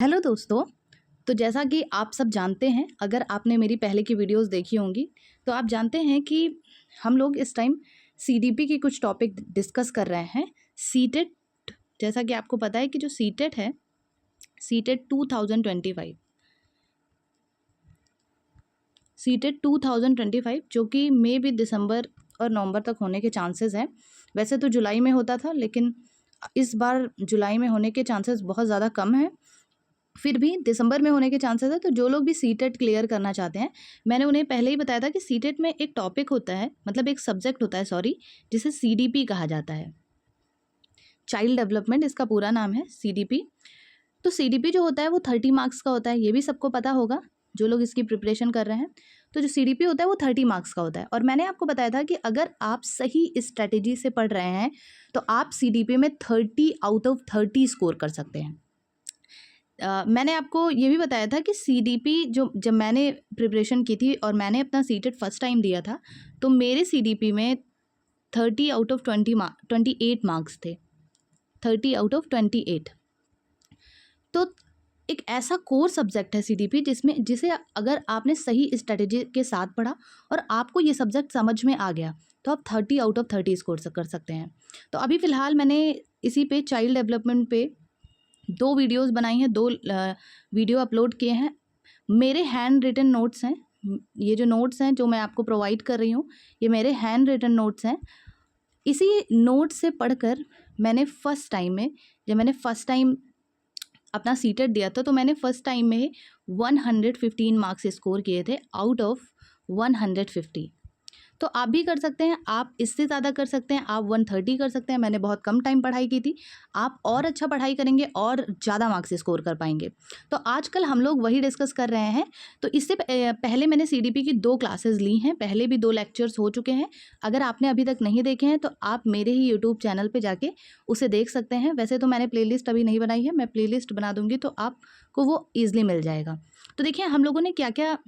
Hello दोस्तों। तो जैसा कि आप सब जानते हैं, अगर आपने मेरी पहले की वीडियोस देखी होंगी तो आप जानते हैं कि हम लोग इस टाइम सीडीपी के कुछ टॉपिक डिस्कस कर रहे हैं। सीटेट, जैसा कि आपको पता है कि जो सीटेट है, सीटेट 2025, सीटेट 2025 जो कि मे भी दिसंबर और नवंबर तक होने के चांसेस हैं। वैसे तो जुलाई में होता था, लेकिन इस बार जुलाई में होने के चांसेस बहुत ज़्यादा कम हैं। फिर भी दिसंबर में होने के चांसेस है। तो जो लोग भी सीटेट क्लियर करना चाहते हैं, मैंने उन्हें पहले ही बताया था कि सीटेट में एक टॉपिक होता है, मतलब एक सब्जेक्ट होता है, सॉरी, जिसे सीडीपी कहा जाता है। चाइल्ड डेवलपमेंट इसका पूरा नाम है, सीडीपी। तो सीडीपी जो होता है वो 30 मार्क्स का होता है, ये भी सबको पता होगा जो लोग इसकी प्रिपरेशन कर रहे हैं। तो जो सीडीपी होता है वो 30 मार्क्स का होता है। और मैंने आपको बताया था कि अगर आप सही स्ट्रेटेजी से पढ़ रहे हैं तो आप सीडीपी में 30 आउट ऑफ 30 स्कोर कर सकते हैं। मैंने आपको ये भी बताया था कि सीडीपी जब मैंने प्रिपरेशन की थी और मैंने अपना सीटेट फर्स्ट टाइम दिया था, तो मेरे सीडीपी में 30 आउट ऑफ 28 मार्क्स थे। 30 आउट ऑफ 28। तो एक ऐसा कोर सब्जेक्ट है सीडीपी जिसे अगर आपने सही स्ट्रेटेजी के साथ पढ़ा और आपको ये सब्जेक्ट समझ में आ गया तो आप 30 आउट ऑफ 30 स्कोर कर सकते हैं। तो अभी फ़िलहाल मैंने इसी पे चाइल्ड डेवलपमेंट पे 2 वीडियोस बनाई हैं, 2 वीडियो अपलोड किए हैं। मेरे हैंड रिटन नोट्स हैं। ये जो नोट्स हैं जो मैं आपको प्रोवाइड कर रही हूँ, ये मेरे हैंड रिटन नोट्स हैं। इसी नोट से पढ़कर मैंने फर्स्ट टाइम में, जब मैंने फर्स्ट टाइम अपना सीटेट दिया था, तो मैंने फर्स्ट टाइम में 115 मार्क्स स्कोर किए थे आउट ऑफ 150। तो आप भी कर सकते हैं, आप इससे ज़्यादा कर सकते हैं, आप 130 कर सकते हैं। मैंने बहुत कम टाइम पढ़ाई की थी, आप और अच्छा पढ़ाई करेंगे और ज़्यादा मार्क्स स्कोर कर पाएंगे। तो आजकल हम लोग वही डिस्कस कर रहे हैं। तो इससे पहले मैंने सीडीपी की 2 क्लासेस ली हैं, पहले भी 2 लेक्चर्स हो चुके हैं। अगर आपने अभी तक नहीं देखे हैं तो आप मेरे ही यूट्यूब चैनल पर जाके उसे देख सकते हैं। वैसे तो मैंने प्ले लिस्ट अभी नहीं बनाई है, मैं प्ले लिस्ट बना दूँगी तो आपको वो ईजिली मिल जाएगा। तो देखिए हम लोगों ने क्या क्या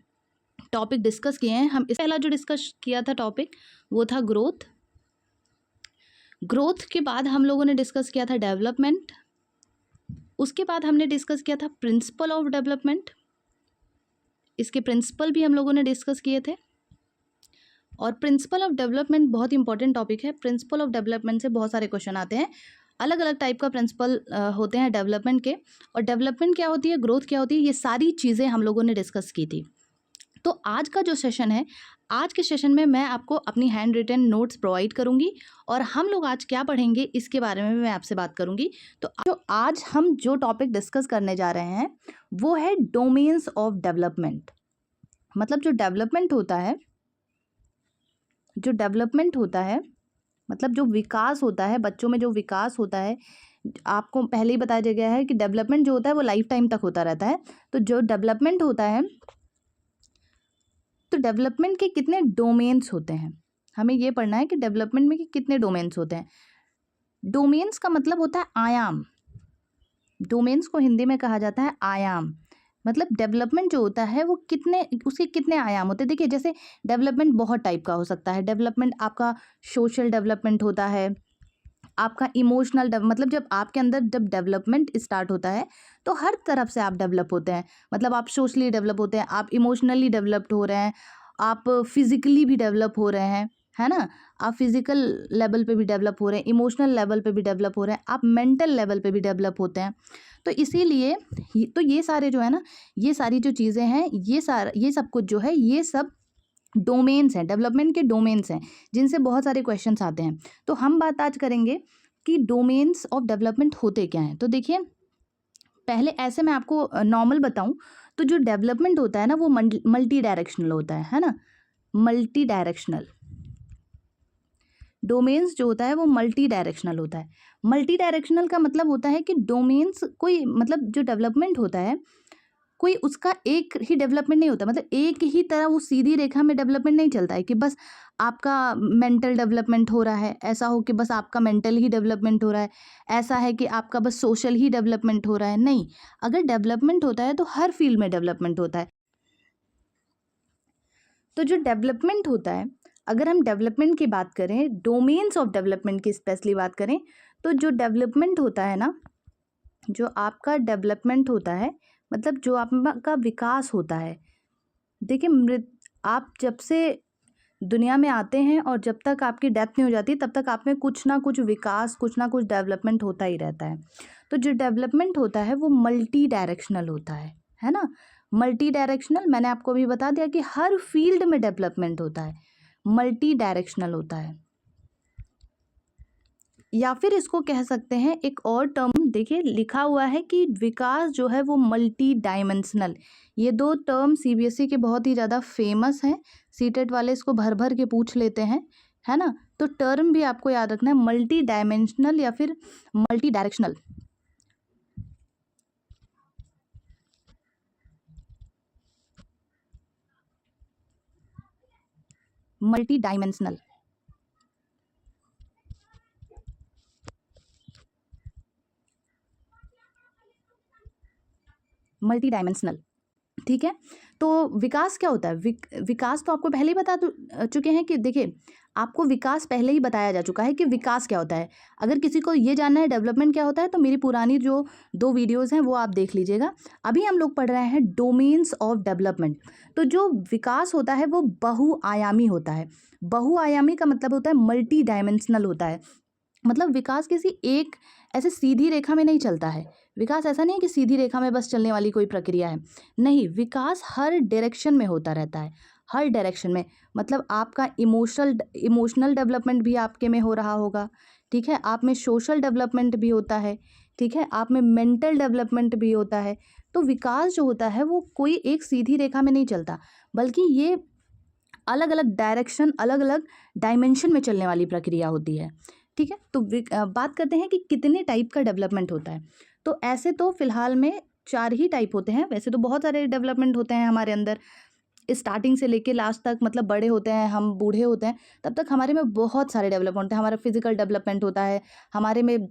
टॉपिक डिस्कस किए हैं। हम इस पहला जो डिस्कस किया था टॉपिक वो था ग्रोथ। ग्रोथ के बाद हम लोगों ने डिस्कस किया था डेवलपमेंट। उसके बाद हमने डिस्कस किया था प्रिंसिपल ऑफ डेवलपमेंट। इसके प्रिंसिपल भी हम लोगों ने डिस्कस किए थे। और प्रिंसिपल ऑफ डेवलपमेंट बहुत इंपॉर्टेंट टॉपिक है। प्रिंसिपल ऑफ डेवलपमेंट से बहुत सारे क्वेश्चन आते हैं। अलग अलग टाइप का प्रिंसिपल होते हैं डेवलपमेंट के। और डेवलपमेंट क्या होती है, ग्रोथ क्या होती है, ये सारी चीज़ें हम लोगों ने डिस्कस की थी। तो आज का जो सेशन है, आज के सेशन में मैं आपको अपनी हैंड रिटन नोट्स प्रोवाइड करूंगी और हम लोग आज क्या पढ़ेंगे इसके बारे में मैं आपसे बात करूंगी। तो आज हम जो टॉपिक डिस्कस करने जा रहे हैं वो है डोमेन्स ऑफ डेवलपमेंट। मतलब जो डेवलपमेंट होता है, मतलब जो विकास होता है, बच्चों में जो विकास होता है, आपको पहले ही बताया गया है कि डेवलपमेंट जो होता है वो लाइफ टाइम तक होता रहता है। तो जो डेवलपमेंट होता है, तो डेवलपमेंट के कितने डोमेन्स होते हैं, हमें ये पढ़ना है कि डेवलपमेंट में कितने डोमेन्स होते हैं। डोमेन्स का मतलब होता है आयाम। डोमेन्स को हिंदी में कहा जाता है आयाम। मतलब डेवलपमेंट जो होता है वो उसके कितने आयाम होते हैं। देखिए जैसे डेवलपमेंट बहुत टाइप का हो सकता है। डेवलपमेंट आपका सोशल डेवलपमेंट होता है, आपका इमोशनल मतलब जब आपके अंदर जब डेवलपमेंट स्टार्ट होता है तो हर तरफ से आप डेवलप होते हैं। मतलब आप सोशली डेवलप होते हैं, आप इमोशनली डेवलप्ड हो रहे हैं, आप फिजिकली भी डेवलप हो रहे हैं, है ना। आप फिजिकल लेवल पे भी डेवलप हो रहे हैं, इमोशनल लेवल पे भी डेवलप हो रहे हैं, आप मेंटल लेवल पे भी डेवलप होते हैं। तो इसीलिए तो ये सारे जो है ना, ये सारी जो चीज़ें हैं, ये सब कुछ जो है, ये सब डोमेन्स हैं, डेवलपमेंट के डोमेन्स हैं जिनसे बहुत सारे क्वेश्चंस आते हैं। तो हम बात आज करेंगे कि डोमेन्स ऑफ डेवलपमेंट होते क्या हैं। तो देखिए पहले ऐसे मैं आपको नॉर्मल बताऊं तो जो डेवलपमेंट होता है ना वो मल्टी डायरेक्शनल होता है ना। मल्टी डायरेक्शनल डोमेन्स जो होता है वो मल्टी डायरेक्शनल होता है। मल्टी डायरेक्शनल का मतलब होता है कि डोमेन्स कोई, मतलब जो डेवलपमेंट होता है कोई उसका एक ही डेवलपमेंट नहीं होता। मतलब एक ही तरह वो सीधी रेखा में डेवलपमेंट नहीं चलता है कि बस आपका मेंटल डेवलपमेंट हो रहा है, ऐसा हो कि बस आपका मेंटल ही डेवलपमेंट हो रहा है, ऐसा है कि आपका बस सोशल ही डेवलपमेंट हो रहा है। नहीं, अगर डेवलपमेंट होता है तो हर फील्ड में डेवलपमेंट होता है। तो जो डेवलपमेंट होता है, अगर हम डेवलपमेंट की बात करें, डोमेन्स ऑफ डेवलपमेंट की स्पेशली बात करें, तो जो डेवलपमेंट होता है ना जो आपका डेवलपमेंट होता है, मतलब जो आपका विकास होता है, देखिए आप जब से दुनिया में आते हैं और जब तक आपकी डेथ नहीं हो जाती तब तक आप में कुछ ना कुछ विकास, कुछ ना कुछ डेवलपमेंट होता ही रहता है। तो जो डेवलपमेंट होता है वो मल्टी डायरेक्शनल होता है ना। मल्टी डायरेक्शनल, मैंने आपको अभी बता दिया कि हर फील्ड में डेवलपमेंट होता है, मल्टी डायरेक्शनल होता है। या फिर इसको कह सकते हैं एक और टर्म, देखिए लिखा हुआ है कि विकास जो है वो मल्टी डायमेंशनल। ये दो टर्म सीबीएसई के बहुत ही ज़्यादा फेमस हैं, सीटेट वाले इसको भर भर के पूछ लेते हैं, है ना। तो टर्म भी आपको याद रखना है, मल्टी डायमेंशनल या फिर multi directional. Multi dimensional, multi dimensional, ठीक है। तो विकास क्या होता है, विकास तो आपको पहले ही बता चुके हैं कि देखिए आपको विकास पहले ही बताया जा चुका है कि विकास क्या होता है। अगर किसी को ये जानना है डेवलपमेंट क्या होता है तो मेरी पुरानी जो 2 वीडियोस हैं वो आप देख लीजिएगा। अभी हम लोग पढ़ रहे हैं डोमेन्स ऑफ डेवलपमेंट। तो जो विकास होता है वो बहुआयामी होता है। बहुआयामी का मतलब होता है मल्टी डायमेंशनल होता है। मतलब विकास किसी एक ऐसे सीधी रेखा में नहीं चलता है। विकास ऐसा नहीं है कि सीधी रेखा में बस चलने वाली कोई प्रक्रिया है, नहीं, विकास हर डायरेक्शन में होता रहता है, हर डायरेक्शन में। मतलब आपका इमोशनल डेवलपमेंट भी आपके में हो रहा होगा, ठीक है, आप में सोशल डेवलपमेंट भी होता है, ठीक है, आप में मेंटल डेवलपमेंट भी होता है। तो विकास जो होता है वो कोई एक सीधी रेखा में नहीं चलता, बल्कि ये अलग अलग डायरेक्शन, अलग अलग डायमेंशन में चलने वाली प्रक्रिया होती है, ठीक है। तो बात करते हैं कि कितने टाइप का डेवलपमेंट होता है। तो ऐसे तो फिलहाल में 4 ही टाइप होते हैं, वैसे तो बहुत सारे डेवलपमेंट होते हैं हमारे अंदर, स्टार्टिंग से लेके लास्ट तक, मतलब बड़े होते हैं, हम बूढ़े होते हैं, तब तक हमारे में बहुत सारे डेवलपमेंट होते हैं। हमारा फिजिकल डेवलपमेंट होता है, हमारे में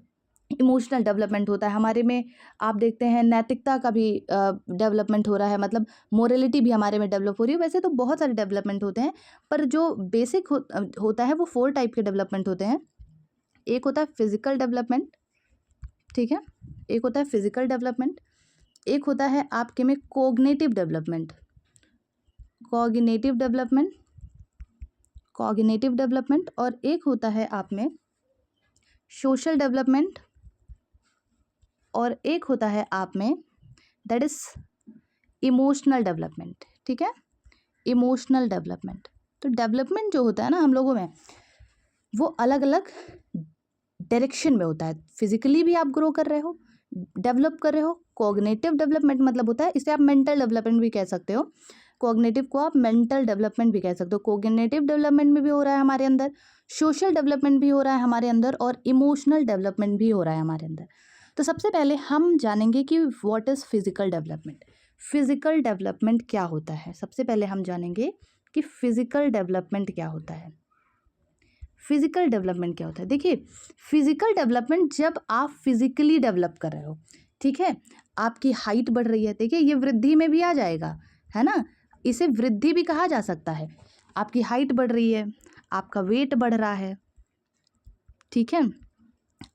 इमोशनल डेवलपमेंट होता है, हमारे में आप देखते हैं नैतिकता का भी डेवलपमेंट हो रहा है, मतलब मोरलिटी भी हमारे में डेवलप हो रही है। वैसे तो बहुत सारे डेवलपमेंट होते हैं, पर जो बेसिक होता है वो 4 टाइप के डेवलपमेंट होते हैं। एक होता है फिजिकल डेवलपमेंट, ठीक है, एक होता है फिजिकल डेवलपमेंट, एक होता है आपके में कोग्निटिव डेवलपमेंट, कॉग्निटिव डेवलपमेंट, और एक होता है आप में सोशल डेवलपमेंट, और एक होता है आप में दैट इज इमोशनल डेवलपमेंट, ठीक है, इमोशनल डेवलपमेंट। तो डेवलपमेंट जो होता है ना हम लोगों में, वो अलग अलग डायरेक्शन में होता है। फिजिकली भी आप ग्रो कर रहे हो, डेवलप कर रहे हो। कॉग्निटिव डेवलपमेंट मतलब होता है, इसे आप मेंटल डेवलपमेंट भी कह सकते हो, कॉग्निटिव को आप मेंटल डेवलपमेंट भी कह सकते हो। कॉग्निटिव डेवलपमेंट में भी हो रहा है हमारे अंदर, सोशल डेवलपमेंट भी हो रहा है हमारे अंदर, और इमोशनल डेवलपमेंट भी हो रहा है हमारे अंदर। तो सबसे पहले हम जानेंगे कि what is physical development. Physical development क्या होता है, सबसे पहले हम जानेंगे कि फिजिकल डेवलपमेंट क्या होता है। फिजिकल डेवलपमेंट क्या होता है, देखिए फिजिकल डेवलपमेंट जब आप फिजिकली डेवलप कर रहे हो, ठीक है, आपकी हाइट बढ़ रही है, देखिए ये वृद्धि में भी आ जाएगा, है ना, इसे वृद्धि भी कहा जा सकता है। आपकी हाइट बढ़ रही है, आपका वेट बढ़ रहा है, ठीक है,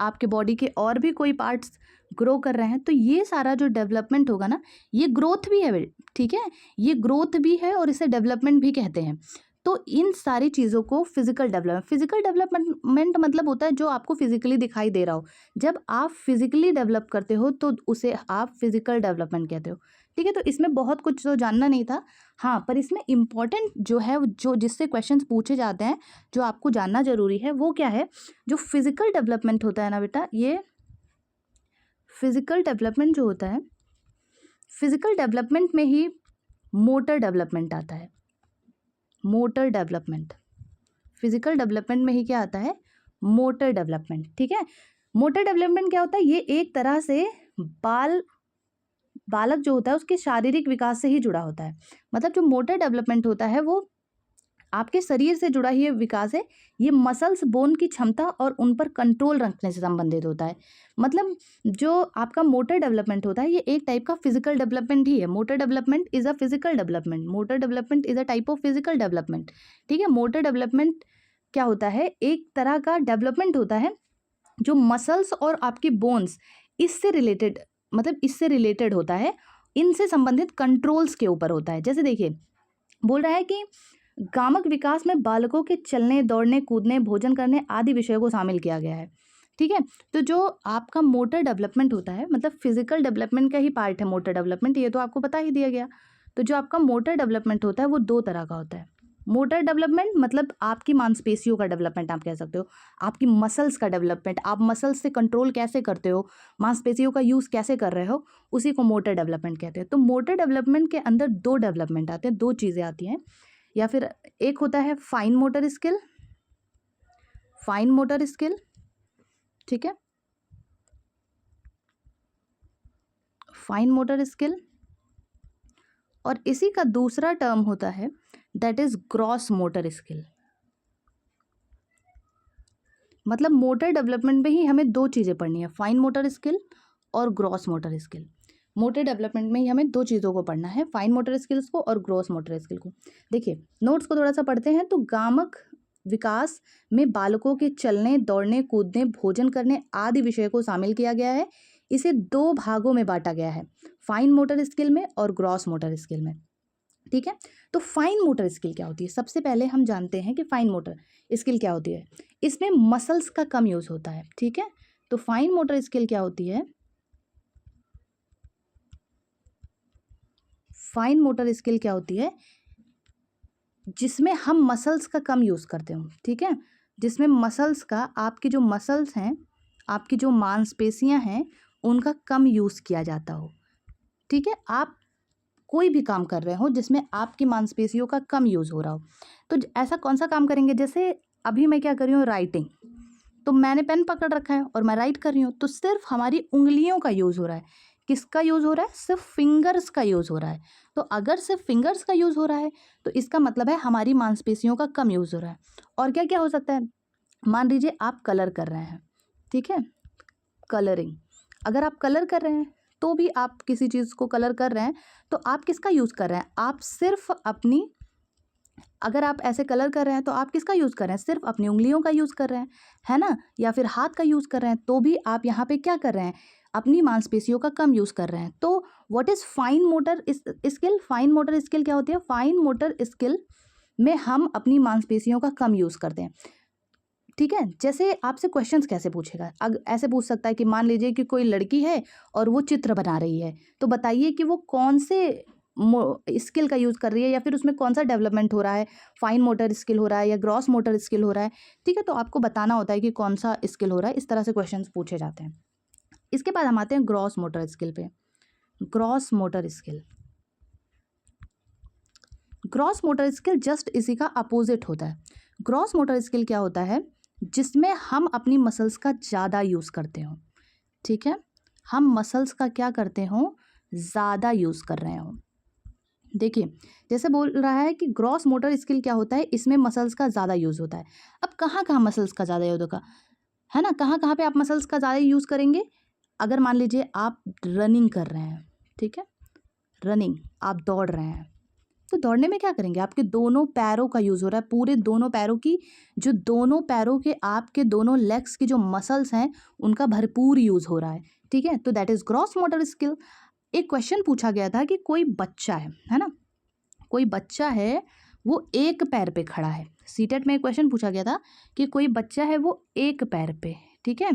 आपके बॉडी के और भी कोई पार्ट्स ग्रो कर रहे हैं, तो ये सारा जो डेवलपमेंट होगा ना, ये ग्रोथ भी है, ठीक है, ये ग्रोथ भी है और इसे डेवलपमेंट भी कहते हैं। तो इन सारी चीज़ों को फिजिकल डेवलपमेंट मतलब होता है जो आपको फिजिकली दिखाई दे रहा हो। जब आप फिजिकली डेवलप करते हो तो उसे आप फिजिकल डेवलपमेंट कहते हो, ठीक है। तो इसमें बहुत कुछ तो जानना नहीं था, हाँ, पर इसमें इम्पॉर्टेंट जो है, जो जिससे क्वेश्चंस पूछे जाते हैं, जो आपको जानना जरूरी है, वो क्या है, जो फिजिकल डेवलपमेंट होता है ना बेटा, ये फिजिकल डेवलपमेंट जो होता है, फिजिकल डेवलपमेंट में ही मोटर डेवलपमेंट आता है। मोटर डेवलपमेंट, फिजिकल डेवलपमेंट में ही क्या आता है, मोटर डेवलपमेंट, ठीक है। मोटर डेवलपमेंट क्या होता है, ये एक तरह से बालक जो होता है उसके शारीरिक विकास से ही जुड़ा होता है। मतलब जो मोटर डेवलपमेंट होता है वो आपके शरीर से जुड़ा ही विकास है। ये मसल्स, बोन की क्षमता और उन पर कंट्रोल रखने से संबंधित होता है। मतलब जो आपका मोटर डेवलपमेंट होता है ये एक टाइप का फिजिकल डेवलपमेंट ही है। Motor development is a physical development, motor development is a type of physical development, ठीक है। मोटर डेवलपमेंट क्या होता है, एक तरह का डेवलपमेंट होता है जो मसल्स और आपकी बोन्स इससे रिलेटेड, मतलब इससे रिलेटेड होता है, इनसे संबंधित कंट्रोल्स के ऊपर होता है। जैसे देखिए बोल रहा है कि गामक विकास में बालकों के चलने, दौड़ने, कूदने, भोजन करने आदि विषयों को शामिल किया गया है। ठीक है, तो जो आपका मोटर डेवलपमेंट होता है, मतलब फिजिकल डेवलपमेंट का ही पार्ट है मोटर डेवलपमेंट, ये तो आपको बता ही दिया गया। तो जो आपका मोटर डेवलपमेंट होता है वो दो तरह का होता है। मोटर डेवलपमेंट मतलब आपकी मांसपेशियों का डेवलपमेंट आप कह सकते हो, आपकी मसल्स का डेवलपमेंट, आप मसल्स से कंट्रोल कैसे करते हो, मांसपेशियों का यूज़ कैसे कर रहे हो, उसी को मोटर डेवलपमेंट कहते हैं। तो मोटर डेवलपमेंट के अंदर दो डेवलपमेंट आते हैं, दो चीज़ें आती हैं, या फिर एक होता है fine motor skill, fine motor skill, ठीक है, फाइन मोटर स्किल, और इसी का दूसरा टर्म होता है that is gross motor skill. मतलब मोटर डेवलपमेंट में ही हमें दो चीज़ें पढ़नी है, फाइन मोटर स्किल और gross motor skill. Motor development में ही हमें दो चीज़ों को पढ़ना है, फाइन मोटर स्किल्स को और ग्रॉस मोटर स्किल को। देखिए नोट्स को थोड़ा सा पढ़ते हैं। तो गामक विकास में बालकों के चलने, दौड़ने, कूदने, भोजन करने आदि विषय को शामिल किया गया है। इसे दो भागों में बांटा गया है, फाइन मोटर स्किल में और ग्रॉस मोटर स्किल में। ठीक है, तो फाइन मोटर स्किल क्या होती है? सबसे पहले हम जानते हैं कि फाइन मोटर स्किल क्या होती है। इसमें मसल्स का कम यूज होता है। ठीक है, तो फाइन मोटर स्किल क्या होती है? फाइन मोटर स्किल क्या होती है? जिसमें हम मसल्स का कम यूज करते हो। ठीक है, जिसमें मसल्स का, आपकी जो मसल्स हैं, आपकी जो मांसपेशियां हैं, उनका कम यूज किया जाता हो। ठीक है, आप कोई भी काम कर रहे हो जिसमें आपकी मांसपेशियों का कम यूज़ हो रहा हो, तो ऐसा कौन सा काम करेंगे? जैसे अभी मैं क्या कर रही हूँ, राइटिंग, तो मैंने पेन पकड़ रखा है और मैं राइट कर रही हूँ, तो सिर्फ हमारी उंगलियों का यूज़ हो रहा है। किसका यूज़ हो रहा है? सिर्फ फिंगर्स का यूज़ हो रहा है। तो अगर सिर्फ फिंगर्स का यूज़ हो रहा है तो इसका मतलब है हमारी मांसपेशियों का कम यूज़ हो रहा है। और क्या क्या हो सकता है? मान लीजिए आप कलर कर रहे हैं, ठीक है, कलरिंग, अगर आप कलर कर रहे हैं तो भी, आप किसी चीज़ को कलर कर रहे हैं तो आप किसका यूज़ कर रहे हैं? आप सिर्फ अपनी, अगर आप ऐसे कलर कर रहे हैं तो आप किसका यूज़ कर रहे हैं? सिर्फ अपनी उंगलियों का यूज़ कर रहे हैं, है ना, या फिर हाथ का यूज़ कर रहे हैं, तो भी आप यहाँ पे क्या कर रहे हैं? अपनी मांसपेशियों का कम यूज़ कर रहे हैं। तो what is fine motor skill? Fine motor skill क्या होती है? फाइन मोटर स्किल में हम अपनी मांसपेशियों का कम यूज़ करते हैं। ठीक है, जैसे आपसे क्वेश्चंस कैसे पूछेगा? ऐसे पूछ सकता है कि मान लीजिए कि कोई लड़की है और वो चित्र बना रही है, तो बताइए कि वो कौन से स्किल का यूज़ कर रही है, या फिर उसमें कौन सा डेवलपमेंट हो रहा है, फाइन मोटर स्किल हो रहा है या ग्रॉस मोटर स्किल हो रहा है। ठीक है, तो आपको बताना होता है कि कौन सा स्किल हो रहा है। इस तरह से क्वेश्चन पूछे जाते हैं। इसके बाद हम आते हैं ग्रॉस मोटर स्किल पे। Gross motor skill, gross motor skill just इसी का अपोजिट होता है। ग्रॉस मोटर स्किल क्या होता है? जिसमें हम अपनी मसल्स का ज़्यादा यूज़ करते हो। ठीक है, हम मसल्स का क्या करते हो? ज़्यादा यूज़ कर रहे हो। देखिए जैसे बोल रहा है कि ग्रॉस मोटर स्किल क्या होता है, इसमें मसल्स का ज़्यादा यूज़ होता है। अब कहाँ कहाँ मसल्स का ज़्यादा यूज़ होगा, है ना, कहाँ कहाँ पे आप मसल्स का ज़्यादा यूज़ करेंगे? अगर मान लीजिए आप रनिंग कर रहे हैं, ठीक है, रनिंग, आप दौड़ रहे हैं, तो दौड़ने में क्या करेंगे? आपके दोनों पैरों का यूज़ हो रहा है, पूरे दोनों पैरों की, जो दोनों पैरों के, आपके दोनों लेग्स की जो मसल्स हैं, उनका भरपूर यूज़ हो रहा है। ठीक है, तो that is gross motor skill. एक क्वेश्चन पूछा गया था कि कोई बच्चा है ना, कोई बच्चा है, वो एक पैर पे खड़ा है। सीटेट में एक क्वेश्चन पूछा गया था कि कोई बच्चा है, वो एक पैर पे, ठीक है,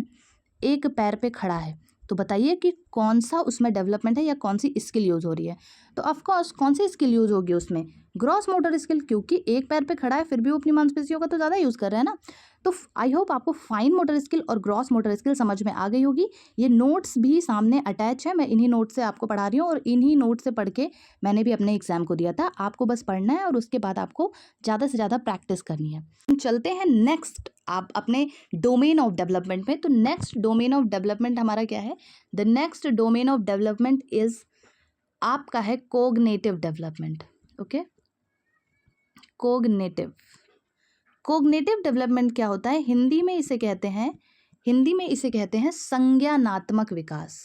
एक पैर पे खड़ा है, तो बताइए कि कौन सा उसमें डेवलपमेंट है या कौन सी स्किल यूज़ हो रही है? तो ऑफकोर्स कौन सी स्किल यूज़ होगी उसमें? ग्रॉस मोटर स्किल, क्योंकि एक पैर पे खड़ा है फिर भी वो अपनी मांसपेशियों का तो ज़्यादा यूज़ कर रहा है ना। तो आई होप आपको फाइन मोटर स्किल और ग्रॉस मोटर स्किल समझ में आ गई होगी। ये नोट्स भी सामने अटैच है, मैं इन्हीं नोट से आपको पढ़ा रही हूँ, और इन्हीं नोट से पढ़ के मैंने भी अपने एग्जाम को दिया था। आपको बस पढ़ना है और उसके बाद आपको ज़्यादा से ज़्यादा प्रैक्टिस करनी है। हम चलते हैं नेक्स्ट, आप अपने डोमेन ऑफ डेवलपमेंट में। तो नेक्स्ट डोमेन ऑफ डेवलपमेंट हमारा क्या है? The next domain of development is आपका है cognitive development. Okay, cognitive, cognitive development क्या होता है? हिंदी में इसे कहते हैं, हिंदी में इसे कहते हैं संज्ञानात्मक विकास।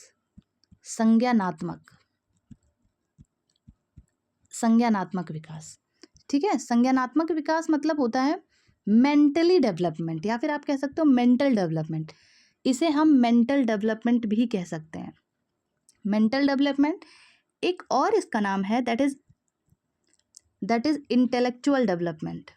संज्ञानात्मक, संज्ञानात्मक विकास, ठीक है। संज्ञानात्मक विकास मतलब होता है मेंटली डेवलपमेंट, या फिर आप कह सकते हो मेंटल डेवलपमेंट। इसे हम मेंटल डेवलपमेंट भी कह सकते हैं। मेंटल डेवलपमेंट एक और इसका नाम है, that is intellectual development.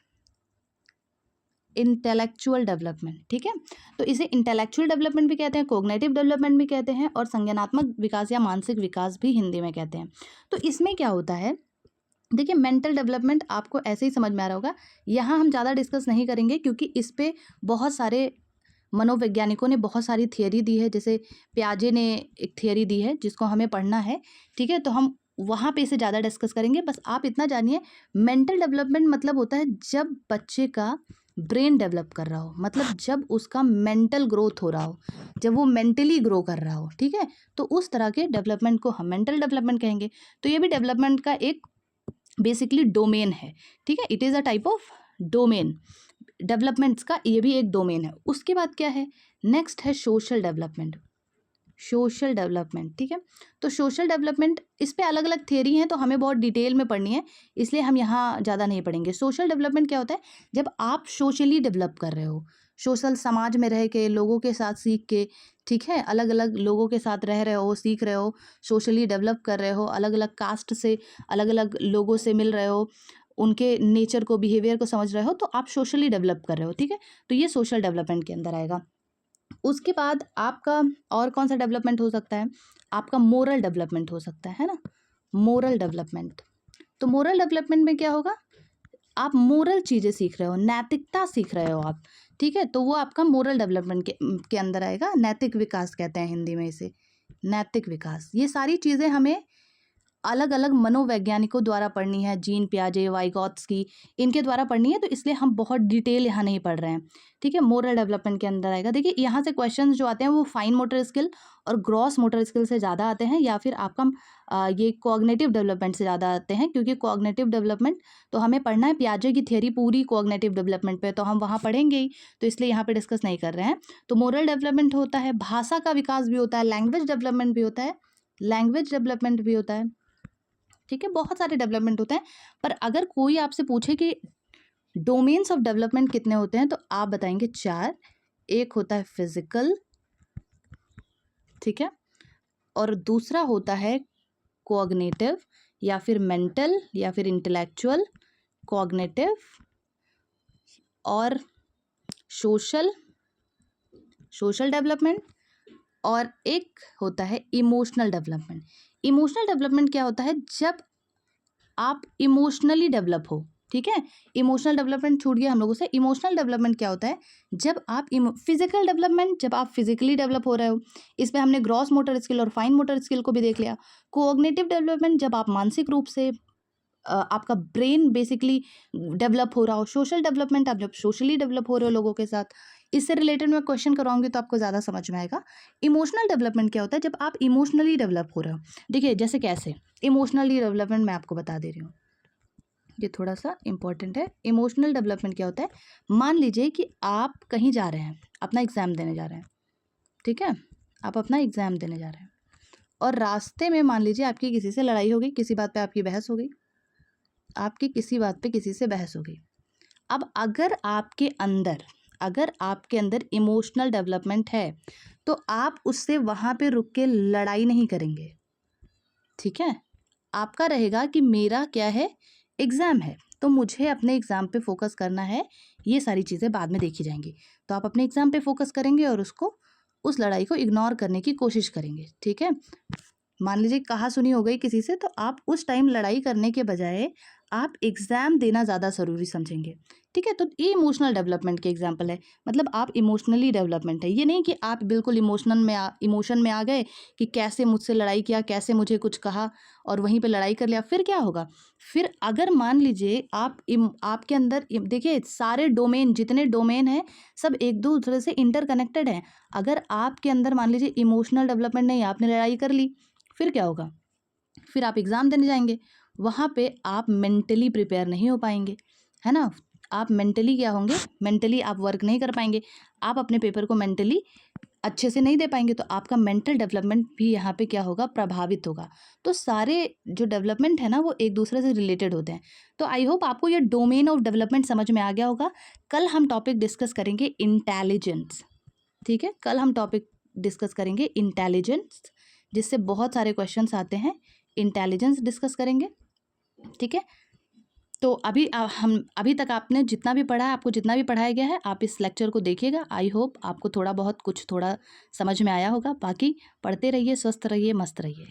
Intellectual development, ठीक है। तो इसे इंटेलेक्चुअल डेवलपमेंट भी कहते हैं, कोग्निटिव डेवलपमेंट भी कहते हैं, और संज्ञानात्मक विकास या मानसिक विकास भी हिंदी में कहते हैं। तो इसमें क्या होता है, देखिए मेंटल डेवलपमेंट आपको ऐसे ही समझ में आ रहा होगा, यहाँ हम ज़्यादा डिस्कस नहीं करेंगे क्योंकि इस पे बहुत सारे मनोवैज्ञानिकों ने बहुत सारी थियरी दी है। जैसे प्याजे ने एक थियरी दी है जिसको हमें पढ़ना है, ठीक है। तो हम वहाँ पे इसे ज़्यादा डिस्कस करेंगे। बस आप इतना जानिए, मेंटल डेवलपमेंट मतलब होता है जब बच्चे का ब्रेन डेवलप कर रहा हो, मतलब जब उसका मेंटल ग्रोथ हो रहा हो, जब वो मेंटली ग्रो कर रहा हो, ठीक है। तो उस तरह के डेवलपमेंट को हम मेंटल डेवलपमेंट कहेंगे। तो ये भी डेवलपमेंट का एक बेसिकली डोमेन है, ठीक है। It is a type of domain, developments का ये भी एक डोमेन है। उसके बाद क्या है, नेक्स्ट है सोशल डेवलपमेंट। सोशल डेवलपमेंट, ठीक है। तो सोशल डेवलपमेंट, इस पे अलग अलग थियरी हैं, तो हमें बहुत डिटेल में पढ़नी है, इसलिए हम यहाँ ज़्यादा नहीं पढ़ेंगे। सोशल डेवलपमेंट क्या होता है, जब आप सोशली डेवलप कर रहे हो, सोशल समाज में रह के, लोगों के साथ सीख के, ठीक है, अलग अलग लोगों के साथ रह रहे हो, सीख रहे हो, सोशली डेवलप कर रहे हो, अलग अलग कास्ट से, अलग अलग लोगों से मिल रहे हो, उनके नेचर को, बिहेवियर को समझ रहे हो, तो आप सोशली डेवलप कर रहे हो, ठीक है। तो ये सोशल डेवलपमेंट के अंदर आएगा। उसके बाद आपका और कौन सा डेवलपमेंट हो सकता है, आपका मोरल डेवलपमेंट हो सकता है ना, मोरल डेवलपमेंट। तो मोरल डेवलपमेंट में क्या होगा, आप मोरल चीज़ें सीख रहे हो, नैतिकता सीख रहे हो आप, ठीक है। तो वो आपका मोरल डेवलपमेंट के अंदर आएगा। नैतिक विकास कहते हैं हिंदी में इसे, नैतिक विकास। ये सारी चीज़ें हमें अलग अलग मनोवैज्ञानिकों द्वारा पढ़नी है, जीन पियाजे, वाइगॉत्स्की, इनके द्वारा पढ़नी है, तो इसलिए हम बहुत डिटेल यहाँ नहीं पढ़ रहे हैं, ठीक है। मोरल डेवलपमेंट के अंदर आएगा। देखिए यहाँ से क्वेश्चंस जो आते हैं वो फाइन मोटर स्किल और ग्रॉस मोटर स्किल से ज़्यादा आते हैं, या फिर आपका ये कॉग्निटिव डेवलपमेंट से ज़्यादा आते हैं, क्योंकि कॉग्निटिव डेवलपमेंट तो हमें पढ़ना है, पियाजे की थियरी पूरी कॉग्निटिव डेवलपमेंट पे, तो हम वहाँ पढ़ेंगे ही, तो इसलिए यहाँ पे डिस्कस नहीं कर रहे हैं। तो मोरल डेवलपमेंट होता है, भाषा का विकास भी होता है, लैंग्वेज डेवलपमेंट भी होता है, लैंग्वेज डेवलपमेंट भी होता है, ठीक है। बहुत सारे डेवलपमेंट होते हैं, पर अगर कोई आपसे पूछे कि डोमेन्स ऑफ डेवलपमेंट कितने होते हैं, तो आप बताएंगे 4। एक होता है फिजिकल, ठीक है, और दूसरा होता है कॉग्निटिव, या फिर मेंटल, या फिर इंटेलेक्चुअल, कॉग्निटिव, और सोशल डेवलपमेंट, और एक होता है इमोशनल डेवलपमेंट। इमोशनल डेवलपमेंट क्या होता है, जब आप इमोशनली डेवलप हो, ठीक है। इमोशनल डेवलपमेंट छूट गया हम लोगों से। इमोशनल डेवलपमेंट क्या होता है, जब आप फिजिकल डेवलपमेंट, जब आप फिजिकली डेवलप हो रहे हो, इसमें हमने ग्रॉस मोटर स्किल और फाइन मोटर स्किल को भी देख लिया। कोऑग्निटिव डेवलपमेंट, जब आप मानसिक रूप से आपका ब्रेन बेसिकली डेवलप हो रहा हो। सोशल डेवलपमेंट, आप जब सोशली डेवलप हो रहे हो लोगों के साथ। इससे रिलेटेड मैं क्वेश्चन कराऊंगी तो आपको ज़्यादा समझ में आएगा। इमोशनल डेवलपमेंट क्या होता है, जब आप इमोशनली डेवलप हो रहे हो। देखिए जैसे कैसे इमोशनली डेवलपमेंट मैं आपको बता दे रही हूँ, ये थोड़ा सा इंपॉर्टेंट है। इमोशनल डेवलपमेंट क्या होता है, मान लीजिए कि आप कहीं जा रहे हैं, अपना एग्ज़ाम देने जा रहे हैं, ठीक है, आप अपना एग्ज़ाम देने जा रहे हैं, और रास्ते में मान लीजिए आपकी किसी से लड़ाई हो गई, किसी बात पे आपकी बहस हो गई, आपकी किसी बात पे किसी से बहस हो गई। अब अगर आपके अंदर इमोशनल डेवलपमेंट है, तो आप उससे वहाँ पे रुक के लड़ाई नहीं करेंगे, ठीक है। आपका रहेगा कि मेरा क्या है, एग्ज़ाम है, तो मुझे अपने एग्ज़ाम पे फोकस करना है, ये सारी चीज़ें बाद में देखी जाएंगी। तो आप अपने एग्ज़ाम पे फोकस करेंगे और उस लड़ाई को इग्नोर करने की कोशिश करेंगे, ठीक है। मान लीजिए कहा सुनी हो गई किसी से, तो आप उस टाइम लड़ाई करने के बजाय आप एग्ज़ाम देना ज़्यादा ज़रूरी समझेंगे, ठीक है। तो ये इमोशनल डेवलपमेंट के एग्जांपल है, मतलब आप इमोशनली डेवलपमेंट है। ये नहीं कि आप बिल्कुल इमोशन में आ गए कि कैसे मुझसे लड़ाई किया, कैसे मुझे कुछ कहा और वहीं पे लड़ाई कर लिया। फिर क्या होगा, फिर अगर मान लीजिए आपके अंदर देखिए सारे डोमेन, जितने डोमेन हैं सब एक दूसरे से इंटरकनेक्टेड हैं। अगर आपके अंदर मान लीजिए इमोशनल डेवलपमेंट नहीं, आपने लड़ाई कर ली, फिर क्या होगा, फिर आप एग्ज़ाम देने जाएंगे, वहाँ पे आप मेंटली प्रिपेयर नहीं हो पाएंगे, है ना। आप मेंटली क्या होंगे, मेंटली आप वर्क नहीं कर पाएंगे, आप अपने पेपर को मेंटली अच्छे से नहीं दे पाएंगे, तो आपका मेंटल डेवलपमेंट भी यहाँ पे क्या होगा, प्रभावित होगा। तो सारे जो डेवलपमेंट है ना वो एक दूसरे से रिलेटेड होते हैं। तो आई होप आपको ये डोमेन ऑफ डेवलपमेंट समझ में आ गया होगा। कल हम टॉपिक डिस्कस करेंगे इंटेलिजेंस, ठीक है। कल हम टॉपिक डिस्कस करेंगे इंटेलिजेंस, जिससे बहुत सारे क्वेश्चंस आते हैं, इंटेलिजेंस डिस्कस करेंगे। ठीक है। तो अभी तक आपने जितना भी पढ़ा है, आपको जितना भी पढ़ाया गया है, आप इस लेक्चर को देखिएगा। आई होप आपको थोड़ा बहुत कुछ थोड़ा समझ में आया होगा। बाकी पढ़ते रहिए, स्वस्थ रहिए, मस्त रहिए।